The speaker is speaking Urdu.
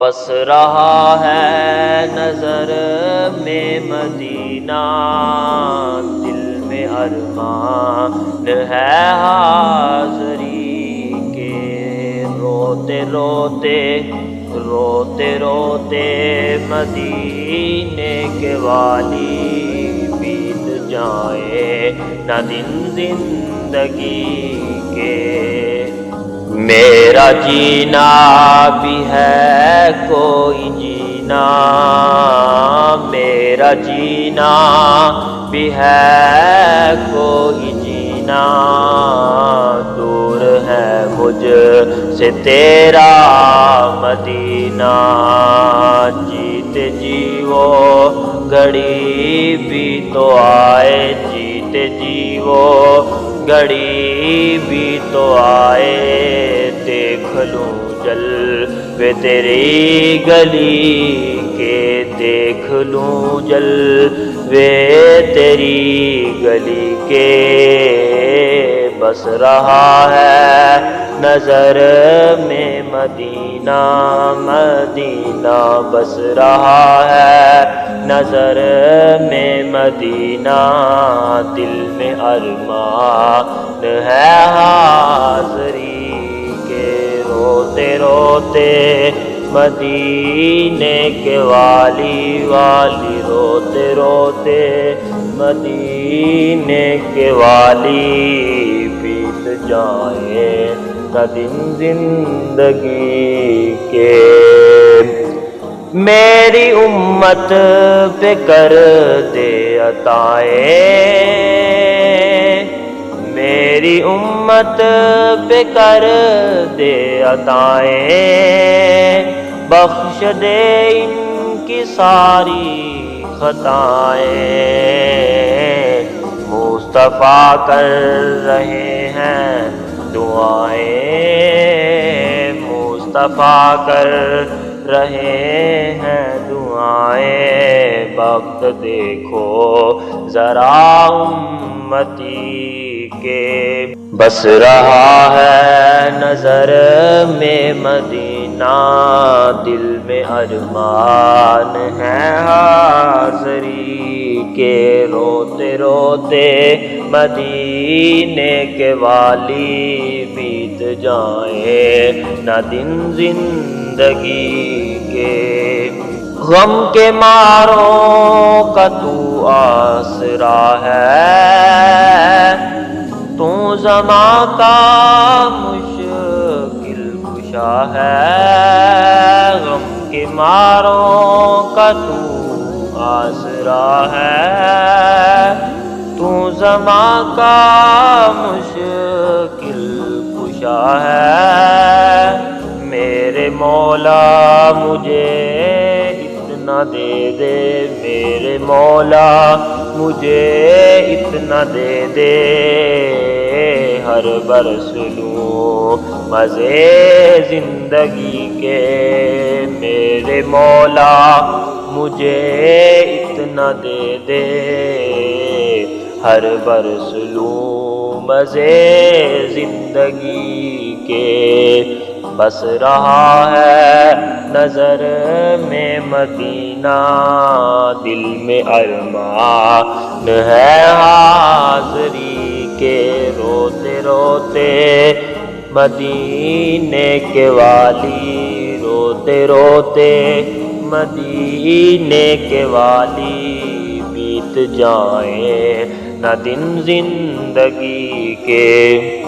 بس رہا ہے نظر میں مدینہ، دل میں ارمان ہے حاضری کے، روتے روتے روتے روتے مدینے کے والی بیت جائے نہ دن زندگی کے۔ میرا جینا بھی ہے کوئی جینا، میرا جینا بھی ہے کوئی جینا، دور ہے مجھ سے تیرا مدینہ، جیتے جی وہ گھڑی بھی تو آئے، جیتے جی وہ گھڑی بھی تو آئے، دیکھ لوں جلوے تیری گلی کے، دیکھ لوں جلوے تیری گلی کے۔ بس رہا ہے نظر میں مدینہ، مدینہ بس رہا ہے نظر میں مدینہ، دل میں ارمان ہے حاضری کے، روتے روتے مدینے کے والی والی، روتے روتے مدینے کے والی بیت جائے نہ دن زندگی کے۔ میری امت پہ کر دے عطائیں، میری امت پہ کر دے عطائیں، بخش دے ان کی ساری خطائیں، مصطفیٰ کر رہے ہیں دعائیں، مصطفیٰ کر رہے ہیں دعائیں، وقت دیکھو ذرا امتی کے۔ بس رہا ہے نظر میں مدینہ، دل میں ارمان ہے حاضری کے، روتے روتے مدینے کے والی بیت جائے نہ دن زندگی کے۔ غم کے ماروں کا تو آسرا ہے، تو زماں کا مشکل کشا ہے، غم کے ماروں کا تو آسرا ہے، تو زماں کا مشکل کشا ہے، میرے مولا مجھے اتنا دے دے، میرے مولا مجھے اتنا دے دے، ہر برس لوں مزے زندگی کے، میرے مولا مجھے اتنا دے دے، ہر برس لوں مزے زندگی کے۔ بس رہا ہے نظر میں مدینہ، دل میں ارمان ہے حاضری کے، روتے روتے مدینے کے والی، روتے روتے مدینے کے والی بیت جائیں نہ دن زندگی کے۔